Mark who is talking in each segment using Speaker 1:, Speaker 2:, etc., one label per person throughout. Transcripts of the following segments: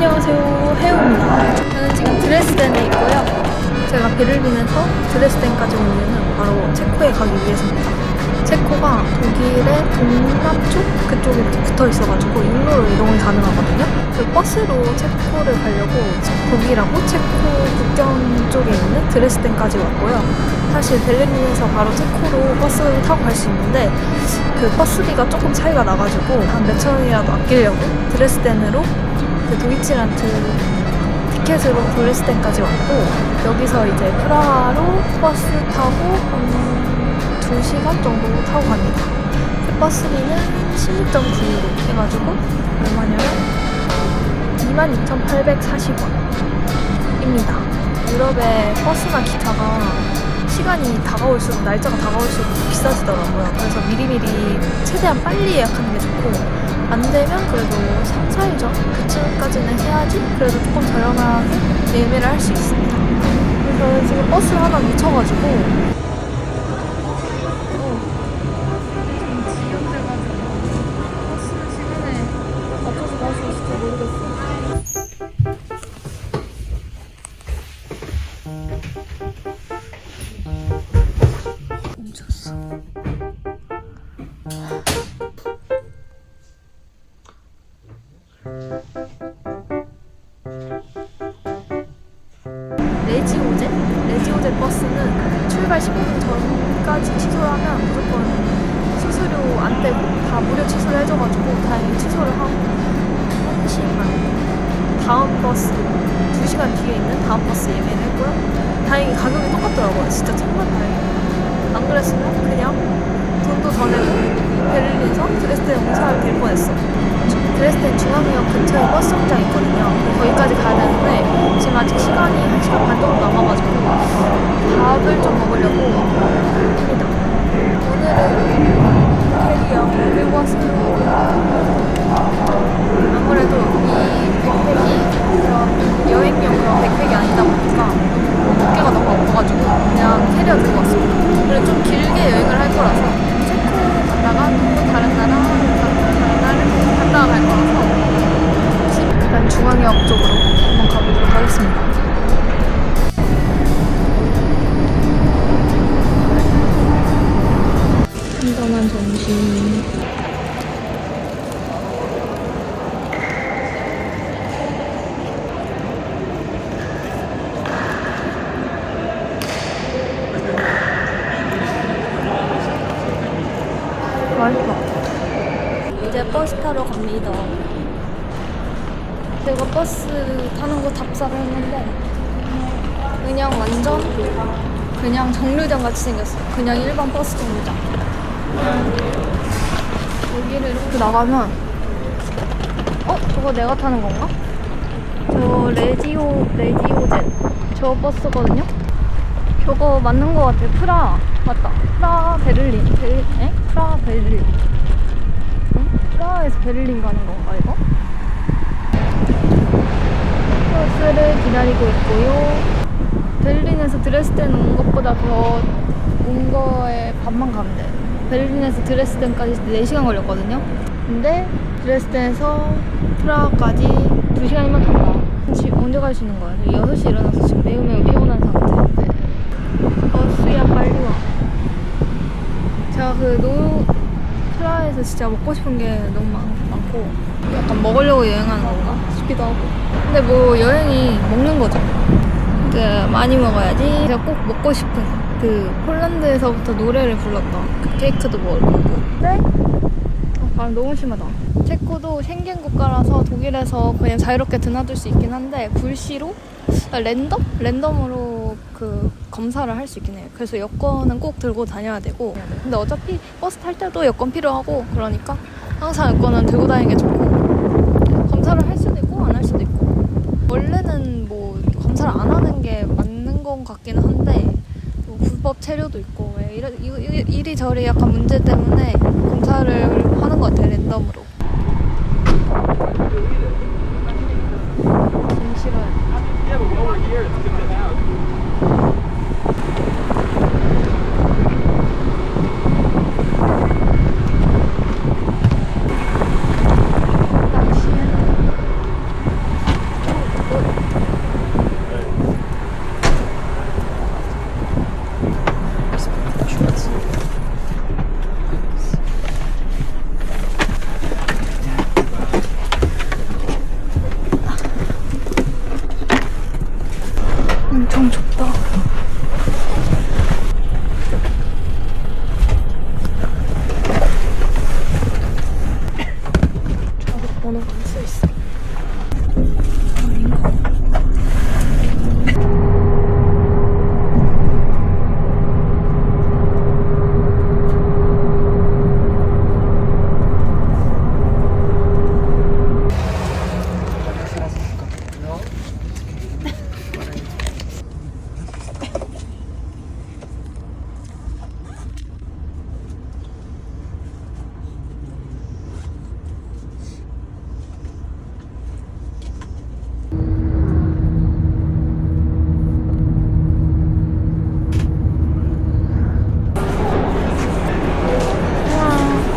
Speaker 1: 안녕하세요, 해우입니다. 저는 지금 드레스덴에 있고요. 제가 베를린에서 드레스덴까지 온 이유는 바로 체코에 가기 위해서입니다. 체코가 독일의 동남쪽 그쪽에 이렇게 붙어 있어가지고 육로로 이동이 가능하거든요. 그 버스로 체코를 가려고 독일하고 체코 국경 쪽에 있는 드레스덴까지 왔고요. 사실 베를린에서 바로 체코로 버스를 타고 갈 수 있는데 그 버스비가 조금 차이가 나가지고 한 몇천 원이라도 아끼려고 드레스덴으로 그 도이치란트 티켓으로 드레스덴까지 왔고, 여기서 이제 프라하로 버스 타고 한 2시간 정도 타고 갑니다. 그 버스비는 16.9유로 해가지고 얼마냐면 22,840원입니다. 유럽의 버스나 기차가 시간이 다가올수록, 날짜가 다가올수록 비싸지더라고요. 그래서 미리미리 최대한 빨리 예약하는 게 좋고, 안 되면 그래도 3, 4일 전 그쯤까지는 해야지 그래도 조금 저렴하게 예매를 할 수 있습니다. 그래서 지금 버스를 하나 놓쳐가지고 레지오제 버스는 출발 15분 전까지 취소를 하면 무조건 수수료 안 떼고 다 무료 취소를 해줘가지고 다행히 취소를 하고 1시간 다음 버스 2시간 뒤에 있는 다음 버스 예매를 했고요. 다행히 가격이 똑같더라고요. 진짜 천만다행이에요. 안 그랬으면 그냥 돈도 더 내고 베를린에서 드레스덴 옹사를 될 뻔했어. 드레스덴 중앙역 근처에 버스 정장이 있거든요. 거기까지 가야 되는데 지금 아직 시간이 1시간 반 정도 남아가지고 밥을 좀 먹으려고 합니다. 오늘은 캐리어 들고 왔어요. 아무래도 이 백팩이 그런 여행용 그런 백팩이 아니다 보니까 어깨가 너무 아파가지고 그냥 캐리어 들고 왔어요. 그리고 좀 길게 여행을 할 거라서 체코 갔다가 또 다른 나라를 갔다가 갈 거라서 일단 중앙역 쪽으로 한번 가보도록 하겠습니다. 한전한 점심. 맛있어. 이제 버스 타러 갑니다. 제가 버스 타는 거 답사를 했는데 그냥 완전 그냥 정류장 같이 생겼어요. 그냥 일반 버스 정류장. 여기를 이렇게 나가면 저거 내가 타는 건가? 저 레지오젠 저 버스거든요? 저거 맞는 거 같아요. 맞다. 프라하 베를린. 프라하 베를린. 프라하에서 베를린 가는 건가 이거? 버스를 기다리고 있고요. 베를린에서 드레스덴 온 것보다 더 온 거에 반만 가면 돼요. 베를린에서 드레스덴까지 4시간 걸렸거든요. 근데 드레스덴에서 프라하까지 2시간이면 간다. 언제 갈 수 있는 거야? 6시에 일어나서 지금 매우 피곤한 상태인데 버스야 빨리 와. 제가 프라하에서 진짜 먹고 싶은 게 너무 많고 약간 먹으려고 여행하는 건가 싶기도 하고. 근데 뭐 여행이 먹는 거죠. 많이 먹어야지. 제가 꼭 먹고 싶은 그 폴란드에서부터 노래를 불렀던 그 케이크도 먹을 거고. 근데 바람 너무 심하다. 체코도 쉥겐 국가라서 독일에서 그냥 자유롭게 드나들 수 있긴 한데 불시로 랜덤으로 그 검사를 할 수 있긴 해요. 그래서 여권은 꼭 들고 다녀야 되고, 근데 어차피 버스 탈 때도 여권 필요하고 그러니까 항상 여권은 들고 다니는 게 좋고, 검사를 할 수도 있고 안 할 수도 있고. 원래는 뭐 검사를 안 하는 게 맞는 것 같기는 한데 뭐 불법 체류도 있고 이리저리 약간 문제 때문에 검사를 하는 것 같아요. 랜덤으로. 싫어요. 번호가 안 써있어.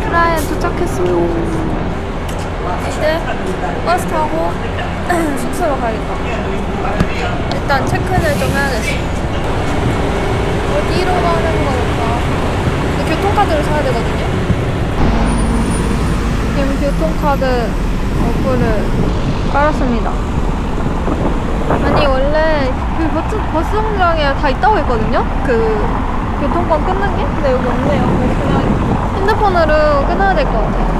Speaker 1: 프라하에 도착했어요. 이제 버스 타고 숙소로 가야겠다. 일단 체크인을 좀 해야겠어. 어디로 가는 걸까? 근데 교통카드를 사야 되거든요. 지금 교통카드 어플을 깔았습니다. 아니 원래 그 버스 정류장에 다 있다고 했거든요. 그 교통권 끊는 게? 근데 여기 없네요. 그래서 그냥 핸드폰으로 끊어야 될 것 같아요.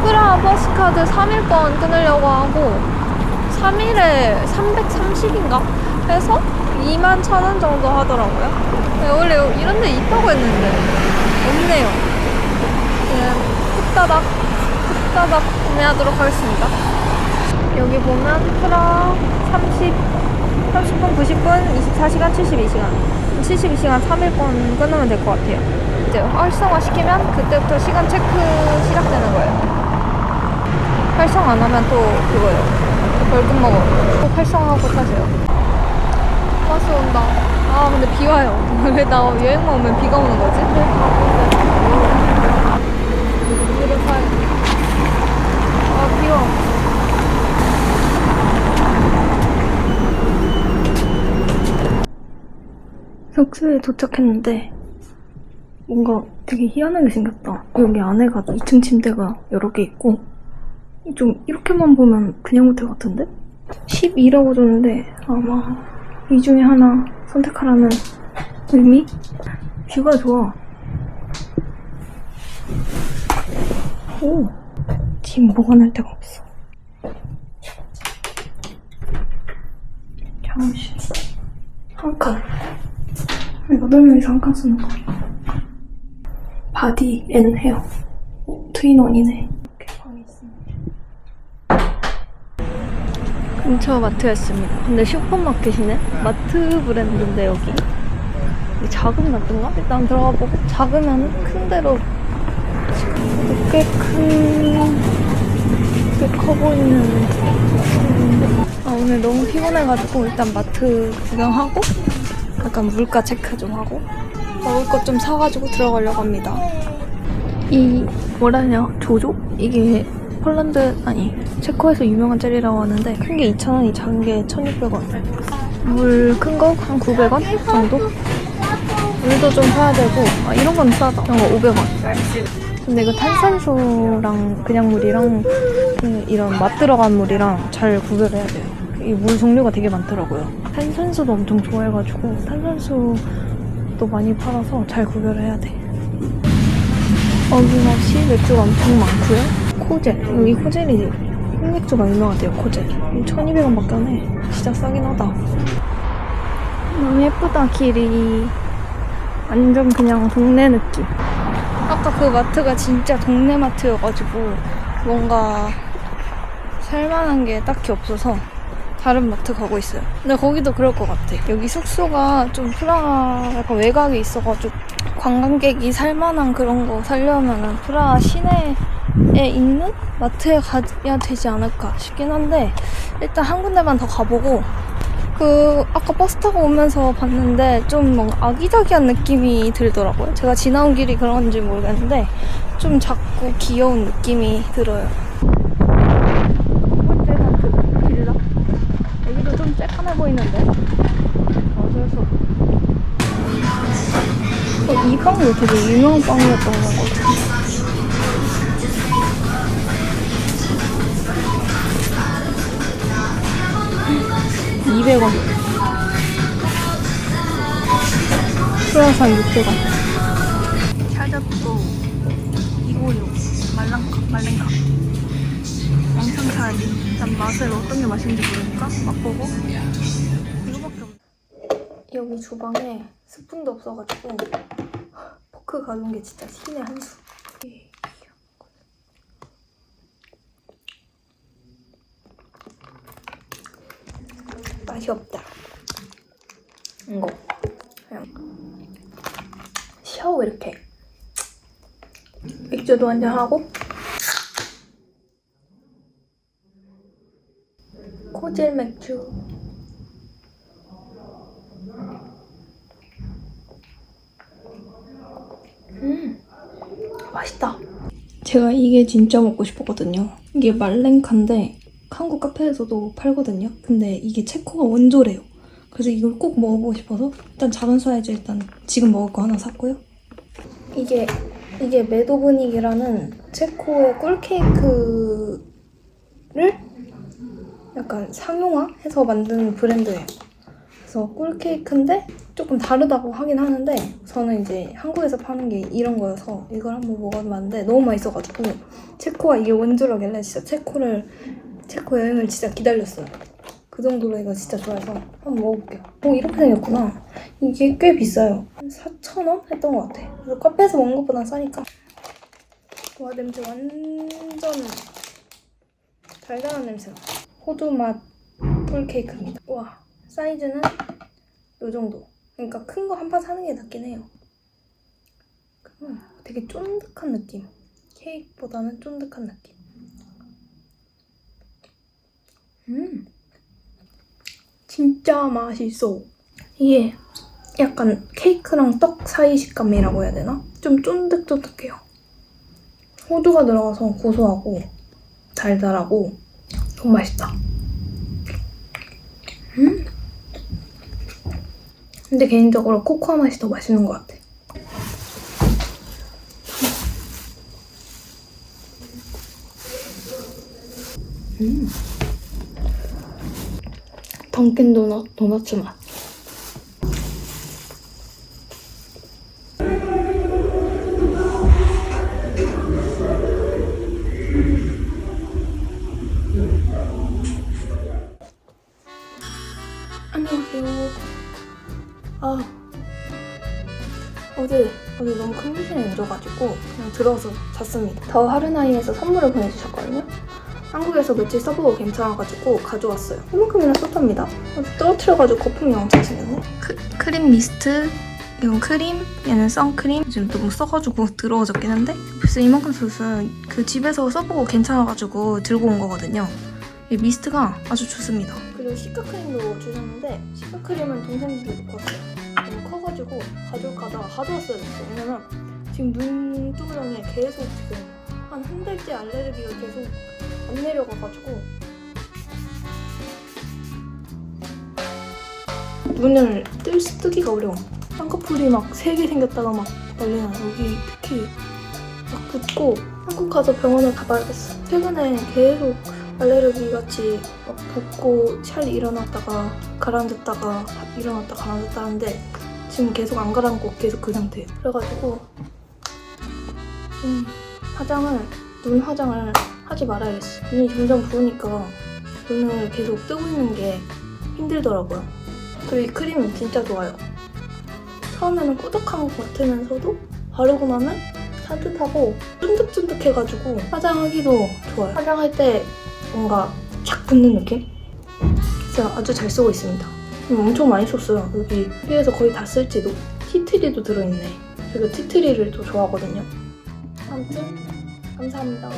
Speaker 1: 프라하 버스카드 3일권 끊으려고 하고 3일에 330인가? 해서 21,000원 정도 하더라고요. 네, 원래 이런 데 있다고 했는데 없네요. 그냥 후다닥 구매하도록 하겠습니다. 여기 보면 프라하 30분, 90분, 24시간, 72시간 72시간 3일권 끊으면 될 것 같아요. 이제 활성화 시키면 그때부터 시간 체크 시작되는 거예요. 활성 안 하면 또 그거예요. 벌금 먹어. 꼭 활성화하고 타세요. 버스 온다. 아 근데 비 와요. 왜 나 여행만 오면 비가 오는 거지? 물을 사야겠다. 아 비 와. 숙소에 도착했는데 뭔가 되게 희한하게 생겼다. 여기 안에가 2층 침대가 여러 개 있고 좀 이렇게만 보면 그냥 호텔 같은데? 12라고 줬는데 아마 이 중에 하나 선택하라는 의미? 뷰가 좋아. 오, 짐 보관할 데가 없어. 샤워실 한 칸. 8명이서 한 칸 쓰는 거. 바디 앤 헤어 트윈원이네. 근처 마트였습니다. 근데 슈퍼마켓이네? 마트 브랜드인데 여기 작은 마트인가? 일단 들어가 보고 작으면 큰 데로 꽤 커 보이는 아 오늘 너무 피곤해가지고 일단 마트 구경하고 약간 물가 체크 좀 하고 먹을 것 좀 사가지고 들어가려고 합니다. 이 뭐라 하냐 조조? 이게 폴란드 아니 체코에서 유명한 젤리라고 하는데 큰 게 2,000원이 작은 게 1,600원. 물 큰 거 한 900원 정도? 물도 좀 사야 되고 아 이런 건 싸다. 이런 거 500원. 근데 이거 탄산수랑 그냥 물이랑 그 이런 맛 들어간 물이랑 잘 구별해야 돼요. 이 물 종류가 되게 많더라고요. 탄산수도 엄청 좋아해가지고 탄산수도 많이 팔아서 잘 구별해야 돼. 어김없이 맥주가 엄청 많고요. 코젤. 여기 코젤이 흑맥주가 유명하대요. 코젤. 1,200원밖에 안 해. 진짜 싸긴 하다. 너무 예쁘다 길이. 완전 그냥 동네 느낌. 아까 그 마트가 진짜 동네 마트여가지고 뭔가 살만한 게 딱히 없어서 다른 마트 가고 있어요. 근데 거기도 그럴 것 같아. 여기 숙소가 좀 프라하 약간 외곽에 있어가지고 관광객이 살만한 그런 거 살려면은 프라하 시내에 있는 마트에 가야 되지 않을까 싶긴 한데 일단 한 군데만 더 가보고 그 아까 버스 타고 오면서 봤는데 좀 뭔가 아기자기한 느낌이 들더라고요. 제가 지나온 길이 그런지 모르겠는데 좀 작고 귀여운 느낌이 들어요. 첫 번째 마트 빌라. 여기도 좀 쬐깐해 보이는데 어쩔 수 없어. 이 빵도 되게 유명한 빵이었던 것 같아요. 200원. 크루아상 600원. 샤자또 256 말랭카. 엄청 먹어봐야지. 난 맛을 어떤 게 맛있는지 모르니까 맛보고. 이거밖에 없네. 여기 주방에 스푼도 없어가지고 포크 가져온 게 진짜 신의 한 수. 맛이 없다. 이거 그냥 샤워 이렇게 맥주도 한잔 하고 코질 맥주. 맛있다. 제가 이게 진짜 먹고 싶었거든요. 이게 말랭카인데 한국 카페에서도 팔거든요. 근데 이게 체코가 원조래요. 그래서 이걸 꼭 먹어보고 싶어서 일단 작은 사이즈 일단 지금 먹을 거 하나 샀고요. 이게 메도브닉이라는 체코의 꿀케이크를 약간 상용화해서 만든 브랜드예요. 그래서 꿀케이크인데 조금 다르다고 하긴 하는데 저는 이제 한국에서 파는 게 이런 거여서 이걸 한번 먹어봤는데 너무 맛있어가지고 체코가 이게 원조라길래 진짜 체코 여행을 진짜 기다렸어요. 그 정도로 이거 진짜 좋아해서 한번 먹어볼게요. 이렇게 생겼구나. 이게 꽤 비싸요. 한 4,000원 했던 것 같아. 그래서 카페에서 먹는 것보다 싸니까. 와, 냄새 완전 달달한 냄새나. 호두 맛 꿀케이크입니다. 와, 사이즈는 이 정도. 그러니까 큰 거 한 판 사는 게 낫긴 해요. 되게 쫀득한 느낌. 케이크보다는 쫀득한 느낌. 진짜 맛있어. 이게 약간 케이크랑 떡 사이 식감이라고 해야 되나? 좀 쫀득쫀득해요. 호두가 들어가서 고소하고 달달하고 너무 맛있다. 근데 개인적으로 코코아 맛이 더 맛있는 것 같아. 던킨 도너츠 맛. 안녕하세요. 어제 너무 컨디션이 안 좋아가지고 그냥 들어서 잤습니다. 더 하르나이에서 선물을 보내주셨거든요. 한국에서 며칠 써보고 괜찮아가지고 가져왔어요. 이만큼이나 썼답니다. 떨어뜨려가지고 거품이 엄청 생겼네. 크림 미스트, 이건 크림, 얘는 선크림. 지금 너무 써가지고 더러워졌긴 한데 그래서 이만큼 썼어요. 그 집에서 써보고 괜찮아가지고 들고 온 거거든요. 이 미스트가 아주 좋습니다. 그리고 시카크림도 주셨는데 시카크림은 동생들이 놓고 왔어요. 너무 커가지고 가져올까 하다가 가져왔어야 됐어. 왜냐면 지금 눈두덩이에 계속 지금 한 달째 알레르기가 계속 안 내려가가지고 눈을 뜨기가 어려워. 쌍꺼풀이 막 3개 생겼다가 막 난리나. 여기 특히 막 붓고 한국 가서 병원을 가봐야겠어. 최근에 계속 알레르기 같이 막 붓고 샬 일어났다가 가라앉았다가 일어났다 가라앉았다 하는데 지금 계속 안 가라앉고 계속 그 상태예요. 그래가지고 눈 화장을 하지 말아야겠어. 눈이 점점 부으니까 눈을 계속 뜨고 있는 게 힘들더라고요. 그리고 이 크림은 진짜 좋아요. 처음에는 꾸덕한 것 같으면서도 바르고 나면 산뜻하고 쫀득쫀득해가지고 화장하기도 좋아요. 화장할 때 뭔가 착 붙는 느낌? 진짜 아주 잘 쓰고 있습니다. 엄청 많이 썼어요. 여기 위에서 거의 다 쓸지도. 티트리도 들어있네. 제가 티트리를 또 좋아하거든요. 아무튼 감사합니다.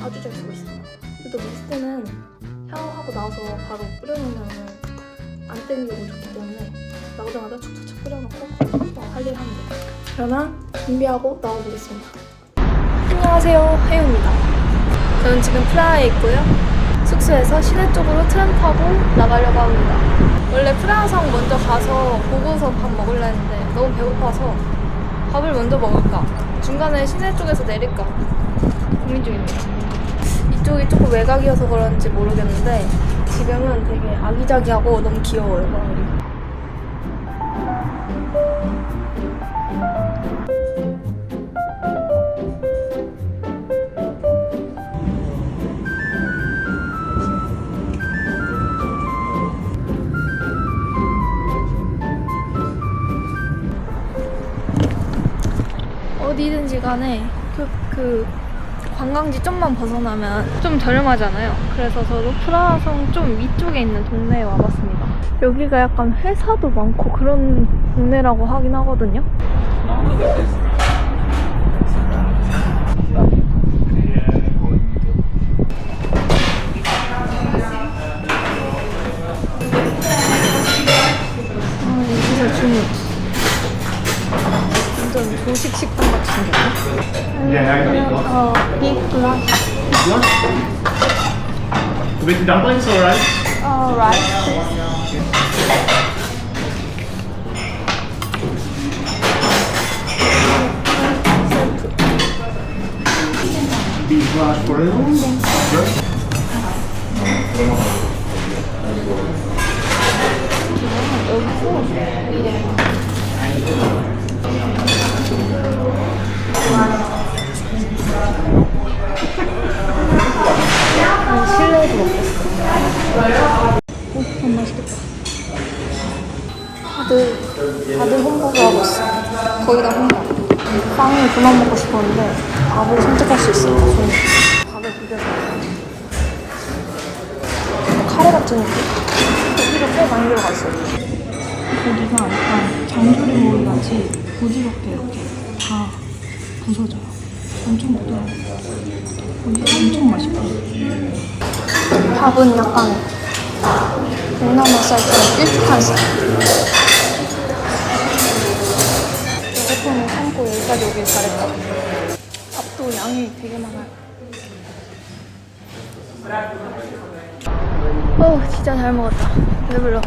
Speaker 1: 아주 잘 쓰고 있습니다. 그래도 미스트는 샤워하고 나와서 바로 뿌려놓으면 안 땡기고 좋기 때문에 나오자마자 촉촉촉 뿌려놓고 할 일 하면 돼요. 그러면 준비하고 나와보겠습니다. 안녕하세요, 혜유입니다. 저는 지금 프라하에 있고요. 숙소에서 시내 쪽으로 트램 타고 나가려고 합니다. 원래 프라하성 먼저 가서 보고서 밥 먹으려 했는데 너무 배고파서 밥을 먼저 먹을까, 중간에 시내 쪽에서 내릴까 고민 중입니다. 이쪽이 조금 외곽이어서 그런지 모르겠는데 지금은 되게 아기자기하고 너무 귀여워요, 마을이. 시간에 그 관광지 좀만 벗어나면 좀 저렴하잖아요. 그래서 저도 프라하성 좀 위쪽에 있는 동네에 와봤습니다. 여기가 약간 회사도 많고 그런 동네라고 하긴 하거든요. 여기서 주문. 완전 조식 식당 같이 생겼네. 빅 글라스.
Speaker 2: With dumplings or rice?
Speaker 1: 라이스.
Speaker 2: Beef glass for it?
Speaker 1: 실내에도 먹겠어. 너무 맛있겠다. 다들 햄버거 하고 있어. 거의 다 햄버거. 빵을 그만 먹고 싶었는데 밥을 선택할 수 있어요. 저는 밥을 비벼서 카레 같은 느낌? 고기가 꽤 많이 들어가 있어요. 고기가 약간 장조림 모이같이 부드럽게 이렇게 다 부서져요. 엄청 부드러워. 고기가 엄청 맛있고 밥은 약간 동남아 쌀처럼 일축한 쌀. 핸드폰을 참고 여기까지 오길 잘했다. 밥도 양이 되게 많아요. 진짜 잘 먹었다. 배불러.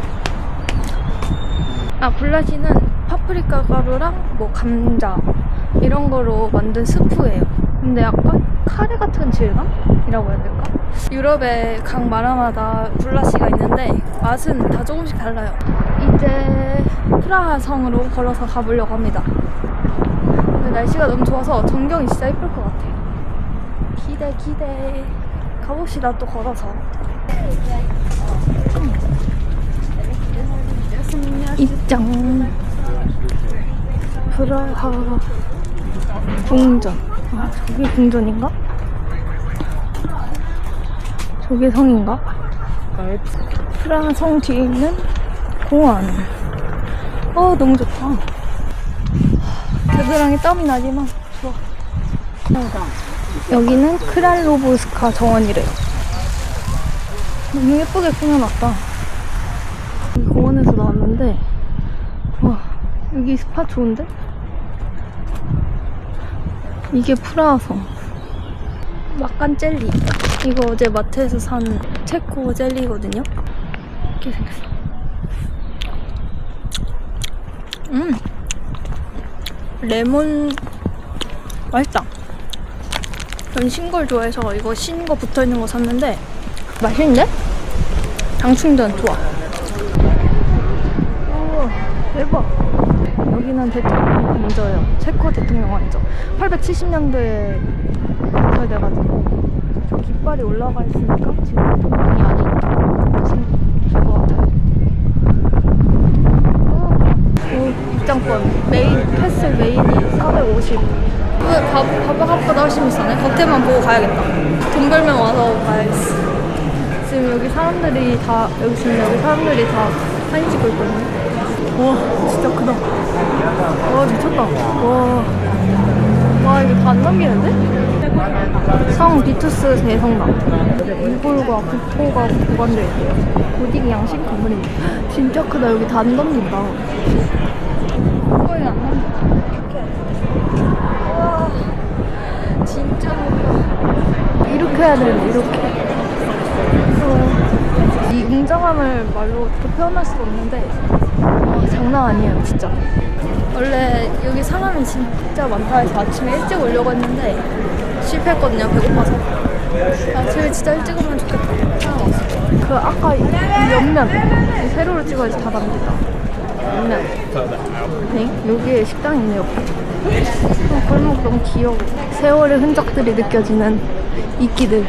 Speaker 1: 굴라시는 파프리카 가루랑 뭐 감자 이런 거로 만든 스프예요. 근데 약간 카레 같은 질감이라고 해야 될까? 유럽의 각 나라마다 굴라시가 있는데 맛은 다 조금씩 달라요. 이제 프라하 성으로 걸어서 가보려고 합니다. 근데 날씨가 너무 좋아서 전경이 진짜 예쁠 것 같아요. 기대. 가봅시다. 또 걸어서. 입장. 프라하 궁전. 저게 궁전인가? 저게 성인가? 프라하 성 뒤에 있는 공원. 너무 좋다. 겨드랑이 땀이 나지만 좋아. 여기는 크랄로브스카 정원이래요. 너무 예쁘게 꾸며놨다. 이 공원에서 나왔는데 와, 여기 스팟 좋은데? 이게 프라하성. 막간 젤리. 이거 어제 마트에서 산 체코 젤리거든요. 이렇게 생겼어. 레몬 맛있다. 전 신 걸 좋아해서 이거 신 거 붙어있는 거 샀는데 맛있는데? 장충전 좋아. 오, 대박. 여기는 대통령 관저예요. 체코 대통령 관저. 870년도에 건설돼가지고 저 깃발이 올라가 있으니까 지금 대통령이 아닌 것 같아요. 입장권 패스 메인이 450. 바바값보다 훨씬 비싸네. 겉에만 보고 가야겠다. 돈 벌면 와서 가야겠어. 지금 여기 사람들이 다 사진 찍고 있거든요. 와, 진짜 크다. 와, 미쳤다. 와, 이거 다 안 넘기는데? 성 비투스 대성당. 이골과 국토가 보관되어 있대요. 고딕 양식 건물입니다. 진짜 크다. 여기 다 안 넘긴다. 거의 안 넘긴다. 와, 진짜 높다. 이렇게 해야 되는데, 이렇게. 이 웅장함을 말로 또 표현할 수가 없는데 장난 아니에요, 진짜. 원래 여기 사람이 진짜 많다 해서 아침에 일찍 오려고 했는데 실패했거든요, 배고파서. 아침에 진짜 일찍 오면 좋겠다. 그 아까 이 옆면 세로로 찍어야지 다 담긴다. 옆면. 네? 여기에 식당이 있네요. 골목 너무 귀여워. 세월의 흔적들이 느껴지는 이끼들.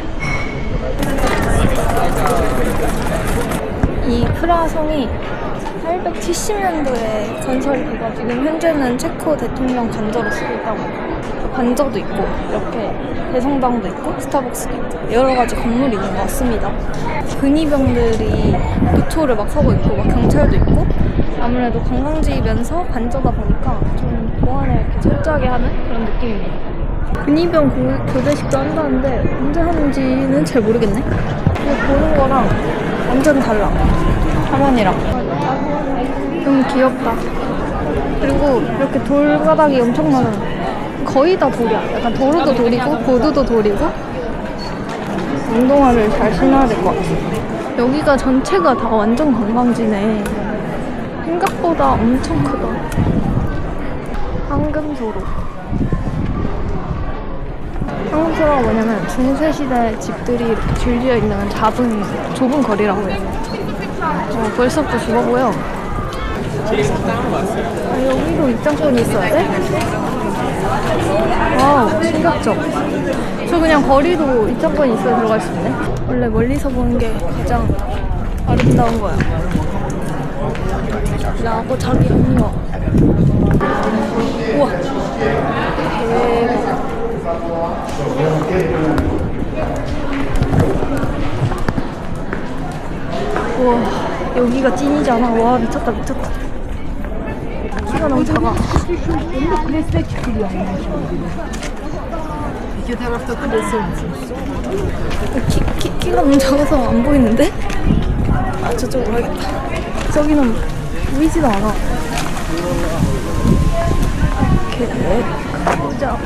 Speaker 1: 이 프라하 성이 870년도에 건설이 돼가지고 현재는 체코 대통령 관저로 쓰고 있다고 해요. 관저도 있고 이렇게 대성당도 있고 스타벅스도 있고 여러 가지 건물이 있는 것 같습니다. 근위병들이 교토를 막 서고 있고 막 경찰도 있고 아무래도 관광지면서 관저다 보니까 좀 보안을 이렇게 철저하게 하는 그런 느낌입니다. 근위병 교대식도 한다는데 언제 하는지는 잘 모르겠네. 근데 보는 거랑 완전 달라. 화면이랑. 너무 귀엽다. 그리고 이렇게 돌바닥이 엄청 많아. 거의 다 돌이야. 약간 도로도 돌이고 보드도 돌이고 운동화를 잘 신어야 될 것 같아. 여기가 전체가 다 완전 관광지네. 생각보다 엄청 크다. 황금소로. 황금소로가 뭐냐면 중세시대 집들이 이렇게 줄지어 있는 좁은 거리라고 해요. 벌써부터 좁아 보여. 여기도 입장권이 있어야 돼? 와우, 충격적. 저 그냥 거리도 입장권이 있어야 들어갈 수 있네. 원래 멀리서 보는 게 가장 아름다운 거야. 라고 자기 언니가. 우와. 대박. 우와, 여기가 찐이잖아. 와, 미쳤다, 미쳤다. 키가 너무 작아. 키가 너무 작아서 안 보이는데? 아, 저쪽으로 가야겠다. 저기는 보이지도 않아. 이렇게 가보자.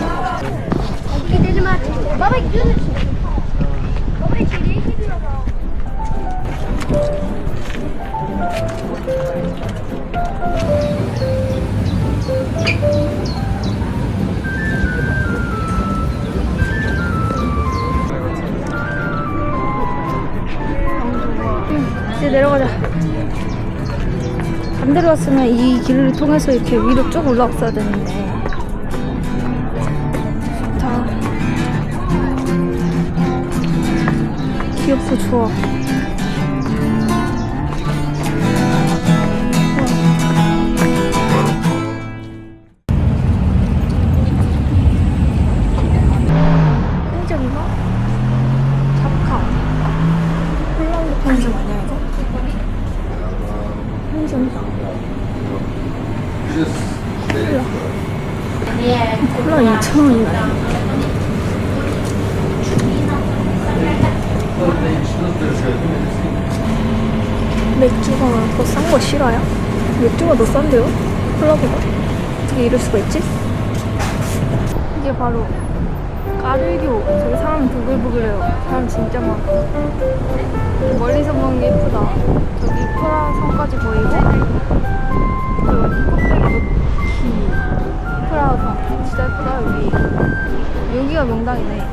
Speaker 1: 이제 내려가자. 반대로 왔으면 이 길을 통해서 이렇게 위로 쭉 올라왔어야 되는데. 좋다. 귀엽고 좋아. 편의점인가? 잡카. 폴란드 편의점 아니야 이거? 편의점이다. 콜라 2,000원이네. 맥주가 더 싼 거 싫어요? 맥주가 더 싼데요? 콜라보다? 어떻게 이럴 수가 있지? 이게 바로 까르교. 저기 사람 부글부글해요. 사람 진짜 많아. 멀리서 보는 게 예쁘다. 저기 프라 성까지 보이고 그리고 이 꼭대기도 키 프라 성 진짜 예쁘다. 여기가 명당이네.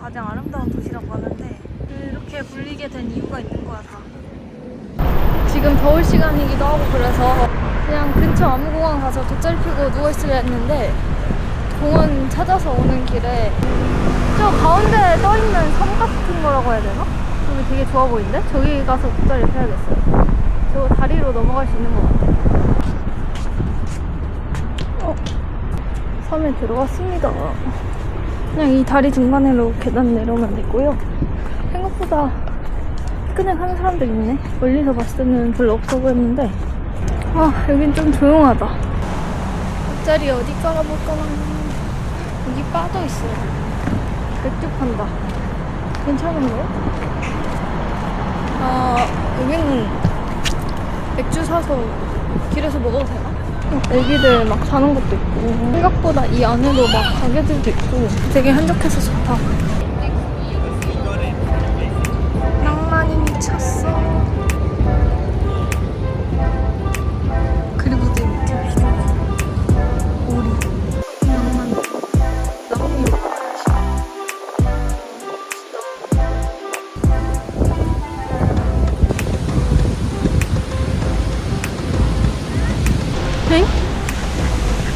Speaker 1: 가장 아름다운 도시라고 하는데 이렇게 불리게 된 이유가 있는 거야 다. 지금 더울 시간이기도 하고 그래서 그냥 근처 아무공원 가서 돗자리 피고 누워있으려 했는데 공원 찾아서 오는 길에 저 가운데 떠있는 섬 같은 거라고 해야 되나? 저기 되게 좋아 보이는데? 저기 가서 돗자리 펴야겠어요. 저 다리로 넘어갈 수 있는 것 같아요. 섬에 들어왔습니다. 그냥 이 다리 중간으로 계단 내려오면 되고요. 생각보다 피크닉 하는 사람들 있네. 멀리서 봤을 때는 별로 없어 보였는데 여긴 좀 조용하다. 돗자리 어디 깔아볼까나. 여기 빠져있어요. 맥주 판다. 괜찮은데요? 여기는 맥주 사서 길에서 먹어도 되나? 애기들 막 사는 것도 있고 생각보다 이 안에도 막 가게들도 있고 되게 한적해서 좋다. 낭만이 미쳤어. 그리고 내 밑에 비도 오리 낭만 너무 엥?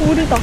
Speaker 1: 오리다.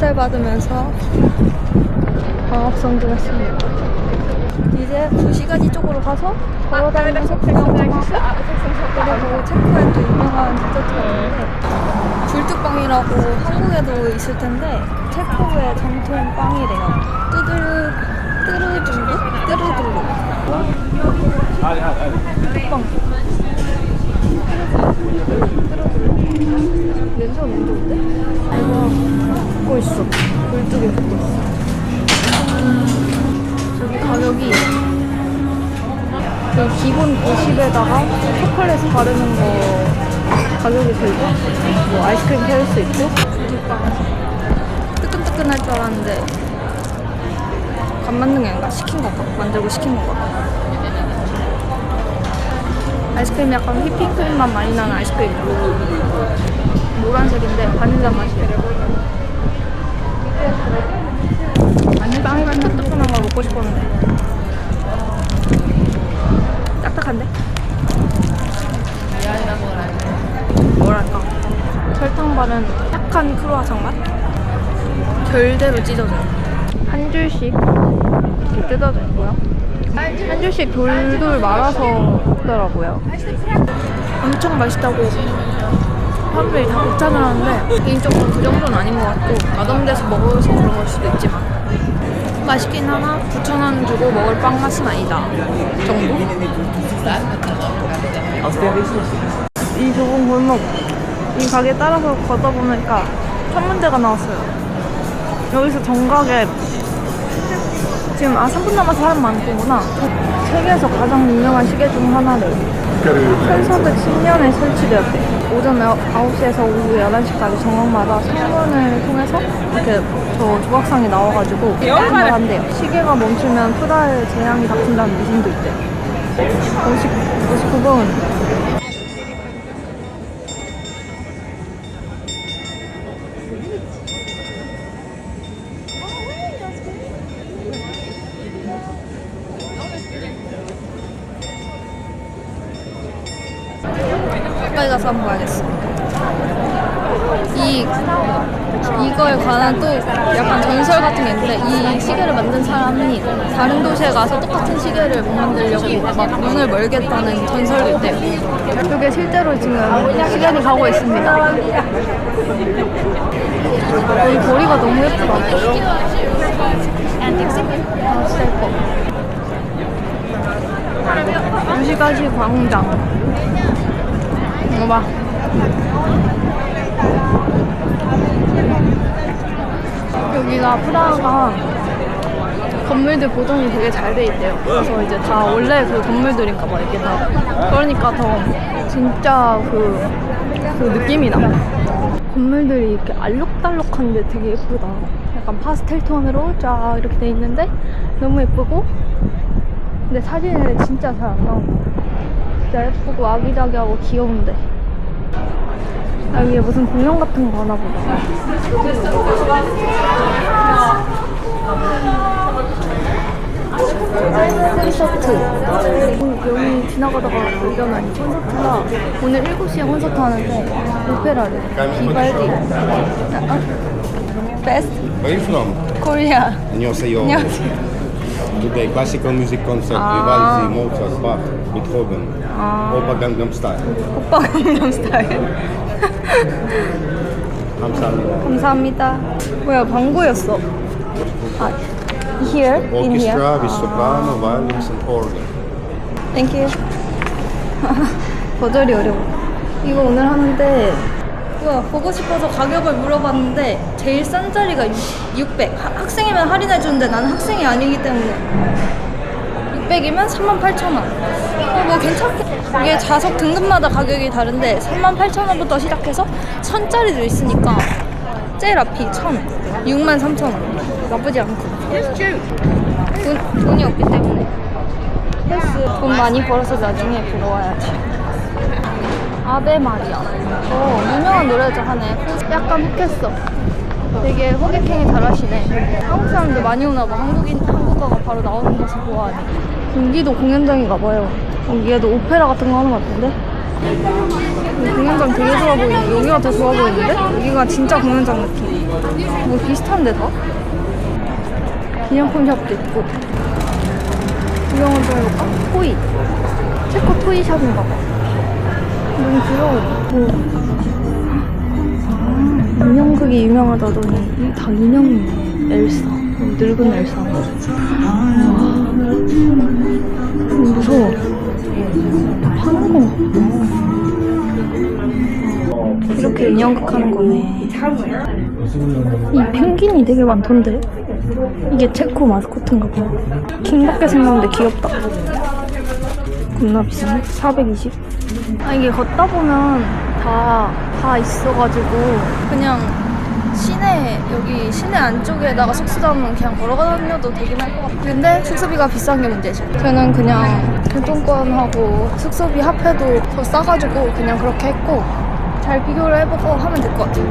Speaker 1: 햇살 받으면서 광합성 좀 했습니다. 이제 구시가지 쪽으로 가서 걸어다니면서 구경하고 그리고 체코에 또 유명한 디저트가 있는데 굴뚝빵이라고 한국에도 있을 텐데 체코의 전통 빵이래요. 뚜르둘루? 뚜르둘루 빵. 냄새가 너무 좋은데? 대박. 굽고 있어. 굴뚝이 굽고 있어. 저기 가격이 그 기본 90에다가 초콜릿 바르는 거 가격이 들고 뭐 아이스크림 태울 수 있고 뜨끈뜨끈할 줄 알았는데 간 만든 게 아닌가? 시킨 건가? 만들고 시킨 건가? 아이스크림이 약간 휘핑크림 맛 많이 나는 아이스크림 노란색인데 바닐라 맛이에요. 빵이 뜨끈뜨끈한 거 먹고 싶었는데 딱딱한데? 뭐랄까 설탕 바른 약한 크루아상 맛? 결대로 찢어져요. 한 줄씩 이렇게 뜯어져 있고요. 한 줄씩 돌돌 말아서 먹더라고요. 엄청 맛있다고 사람들이 다 극찬을 하는데 개인적으로 그 정도는 아닌 것 같고 마동돼서 먹어서 그런 걸 수도 있지만 맛있긴 하나 9,000원 주고 먹을 빵 맛은 아니다 정도? 이 좁은 골목 이 가게 따라서 걷다 보니까 첫 문제가 나왔어요. 여기서 정각에 지금 3분 남아서 사람 많구나. 세계에서 가장 유명한 시계 중 하나를 1410년에 설치되었대. 오전 9시에서 오후 11시까지 정각마다 성문을 통해서 이렇게 저 조각상이 나와가지고 게임을 한대요. 시계가 멈추면 프라하에 재앙이 닥친다는 미신도 있대. 59분. 가까이 가서 한번 봐야겠어. 이거에 관한 또 약간 전설 같은 게 있는데 이 시계를 만든 사람이 다른 도시에 가서 똑같은 시계를 못 만들려고 막 눈을 멀겠다는 전설도 있대요. 이게 실제로 지금 시간이 가고 있습니다. 이 거리가 너무 예쁘다. 아, 진짜 예뻐. 2시까지 광장. 이거 봐. 여기가 프라하가 건물들 보존이 되게 잘 돼 있대요. 그래서 이제 다 원래 그 건물들인가 봐 이게 다. 그러니까 더 진짜 그 느낌이 나. 건물들이 이렇게 알록달록한데 되게 예쁘다. 약간 파스텔 톤으로 쫙 이렇게 돼 있는데 너무 예쁘고 근데 사진은 진짜 잘 안 나온다. 진짜 예쁘고 아기자기하고 귀여운데 여기에 무슨 공연 같은 거 하나 보다. 콘서트. 여기 지나가다가 발견한 콘서트가 오늘 7시에 콘서트 하는데 오페라를 비발디. Best?
Speaker 3: Where are you from?
Speaker 1: Korea.
Speaker 3: 안녕하세요.
Speaker 1: 안녕하세요.
Speaker 3: Today classical music concert Vivaldi, Mozart, Bach, Beethoven, Oppa Gangnam Style.
Speaker 1: 오빠 강남 스타일.
Speaker 3: 감사합니다.
Speaker 1: 감사합니다. 뭐야 광고였어. 아, here? In here?
Speaker 3: Orchestra with soprano, violins and organ.
Speaker 1: Thank you. 거절이 어려워. 이거 오늘 하는데 이거 보고 싶어서 가격을 물어봤는데 제일 싼 자리가 600. 학생이면 할인해주는데 나는 학생이 아니기 때문에 600이면 38,000원. 뭐 괜찮게. 이게 좌석 등급마다 가격이 다른데 38,000원부터 시작해서 1000짜리도 있으니까 제일 앞이 1000, 63,000원. 나쁘지 않고. 돈이 없기 때문에 헬스 돈 많이 벌어서 나중에 보러 와야지. 아베 마리아. 유명한 노래죠 하네. 약간 혹했어. 되게 호객행위 잘하시네. 한국 사람들 많이 오나봐. 한국어가 바로 나오는 곳을 좋아하네. 여기도 공연장인가 봐요. 여기에도 오페라 같은 거 하는 것 같은데? 공연장 되게 좋아 보이는데 여기가 더 좋아 보이는데? 여기가 진짜 공연장 느낌. 뭐 비슷한데 다? 기념품 샵도 있고. 구경을 좀 해볼까? 토이. 체코 토이 샵인가 봐. 너무 귀여워. 인형극이 유명하다더니 다 인형이네. 엘사. 늙은 엘사. 무서워. 파는 건가 봐. 이렇게 인형극 하는 거네. 이 펭귄이 되게 많던데? 이게 체코 마스코트인가 봐. 킹밖에 생겼는데 귀엽다. 겁나 비싸네. 420. 아, 이게 걷다 보면 다 있어가지고 그냥 여기 시내 안쪽에다가 숙소 잡으면 그냥 걸어 다녀도 되긴 할 것 같아. 근데 숙소비가 비싼 게 문제지. 저는 그냥 교통권하고 숙소비 합해도 더 싸가지고 그냥 그렇게 했고 잘 비교를 해보고 하면 될 것 같아요.